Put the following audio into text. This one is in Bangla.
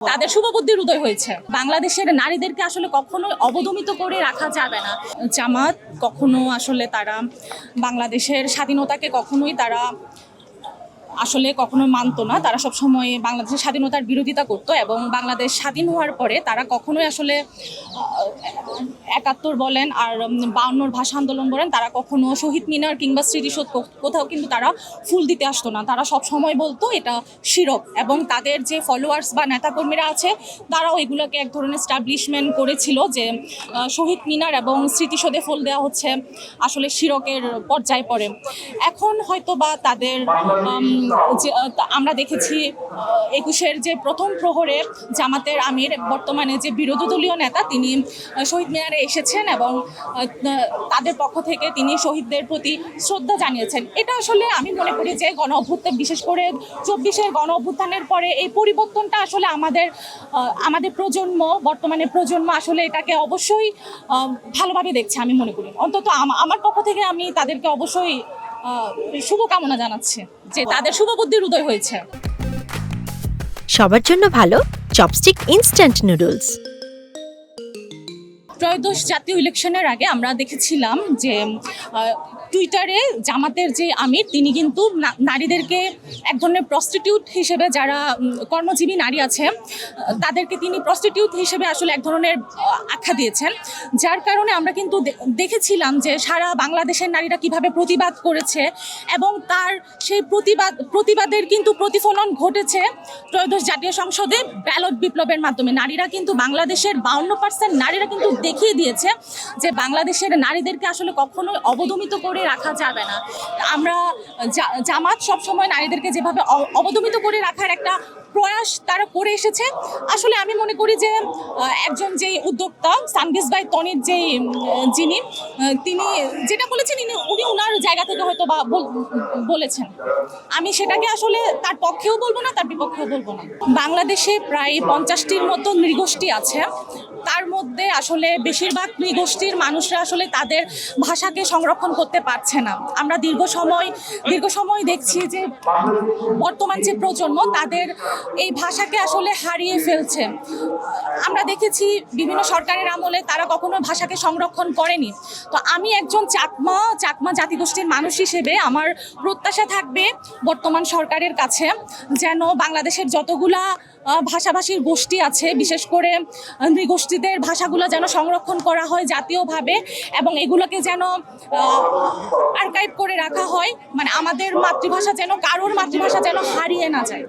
তাদের শুভবুদ্ধির উদয় হয়েছে। বাংলাদেশের নারীদেরকে আসলে কখনোই অবদমিত করে রাখা যাবে না। জামাত কখনো আসলে তারা বাংলাদেশের স্বাধীনতাকে কখনোই তারা আসলে কখনো মানতো না। তারা সবসময় বাংলাদেশের স্বাধীনতার বিরোধিতা করতো এবং বাংলাদেশ স্বাধীন হওয়ার পরে তারা কখনোই আসলে ৭১ বলেন আর ৫২ ভাষা আন্দোলন বলেন, তারা কখনো শহীদ মিনার কিংবা স্মৃতিসৌধ কোথাও কিন্তু তারা ফুল দিতে আসতো না। তারা সবসময় বলতো এটা শিরক, এবং তাদের যে ফলোয়ার্স বা নেতাকর্মীরা আছে তারাও এগুলোকে এক ধরনের স্টাবলিশমেন্ট করেছিল যে শহীদ মিনার এবং স্মৃতিসৌধে ফুল দেওয়া হচ্ছে আসলে শিরকের পর্যায়ে পড়ে। এখন হয়তো বা তাদের আমরা দেখেছি ২১-এর যে প্রথম প্রহরে জামাতের আমির, বর্তমানে যে বিরোধী দলীয় নেতা, তিনি শহীদ মিনারে এসেছেন এবং তাদের পক্ষ থেকে তিনি শহীদদের প্রতি শ্রদ্ধা জানিয়েছেন। এটা আসলে আমি মনে করি যে গণ অভ্যুত্থান, বিশেষ করে ২৪-এর গণ অভ্যুত্থানের পরে এই পরিবর্তনটা আসলে আমাদের প্রজন্ম, বর্তমানে প্রজন্ম আসলে এটাকে অবশ্যই ভালোভাবে দেখছে। আমি মনে করি, অন্তত আমার পক্ষ থেকে আমি তাদেরকে অবশ্যই শুভকামনা জানাচ্ছি যে তাদের শুভবুদ্ধির উদয় হয়েছে। সবার জন্য ভালো চপস্টিক ইনস্ট্যান্ট নুডলস। ত্রয়োদশ জাতীয় ইলেকশনের আগে আমরা দেখেছিলাম যে টুইটারে জামাতের যে আমির, তিনি কিন্তু নারীদেরকে এক ধরনের প্রস্টিটিউট হিসেবে, যারা কর্মজীবী নারী আছে তাদেরকে তিনি প্রস্টিটিউট হিসেবে আসলে এক ধরনের আখ্যা দিয়েছেন, যার কারণে আমরা কিন্তু দেখেছিলাম যে সারা বাংলাদেশের নারীরা কিভাবে প্রতিবাদ করেছে এবং তার সেই প্রতিবাদের কিন্তু প্রতিফলন ঘটেছে ত্রয়োদশ জাতীয় সংসদে ব্যালট বিপ্লবের মাধ্যমে। নারীরা কিন্তু বাংলাদেশের 52% নারীরা কিন্তু দেখিয়ে দিয়েছে যে বাংলাদেশের নারীদেরকে আসলে কখনোই অবদমিত করে রাখা যাবে না। আমরা জামাত সবসময় নারীদেরকে যেভাবে অবদমিত করে রাখার একটা প্রয়াস তারা করে এসেছে, আসলে আমি মনে করি যে একজন যেই উদ্যোক্তা সানভিজ ভাই তনির তিনি যেটা বলেছেন, উনি ওনার জায়গা থেকে হয়তো বা বলেছেন। আমি সেটাকে আসলে তার পক্ষেও বলবো না, তার বিপক্ষেও বলবো না। বাংলাদেশে প্রায় 50টির মতো নৃগোষ্ঠী আছে। তার মধ্যে আসলে বেশিরভাগ নৃগোষ্ঠীর মানুষরা আসলে তাদের ভাষাকে সংরক্ষণ করতে পারছে না। আমরা দীর্ঘ সময় দেখছি যে বর্তমান যে প্রজন্ম তাদের এই ভাষাকে আসলে হারিয়ে ফেলছে। আমরা দেখেছি বিভিন্ন সরকারের আমলে তারা কখনো ভাষাকে সংরক্ষণ করেনি। তো আমি একজন চাকমা জাতিগোষ্ঠীর মানুষ হিসেবে আমার প্রত্যাশা থাকবে বর্তমান সরকারের কাছে, যেন বাংলাদেশের যতগুলা ভাষাভাষীর গোষ্ঠী আছে, বিশেষ করে নৃগোষ্ঠীদের ভাষাগুলো যেন সংরক্ষণ করা হয় জাতীয়ভাবে, এবং এগুলোকে যেন আর্কাইভ করে রাখা হয়, মানে আমাদের মাতৃভাষা যেন, কারোর মাতৃভাষা যেন হারিয়ে না যায়।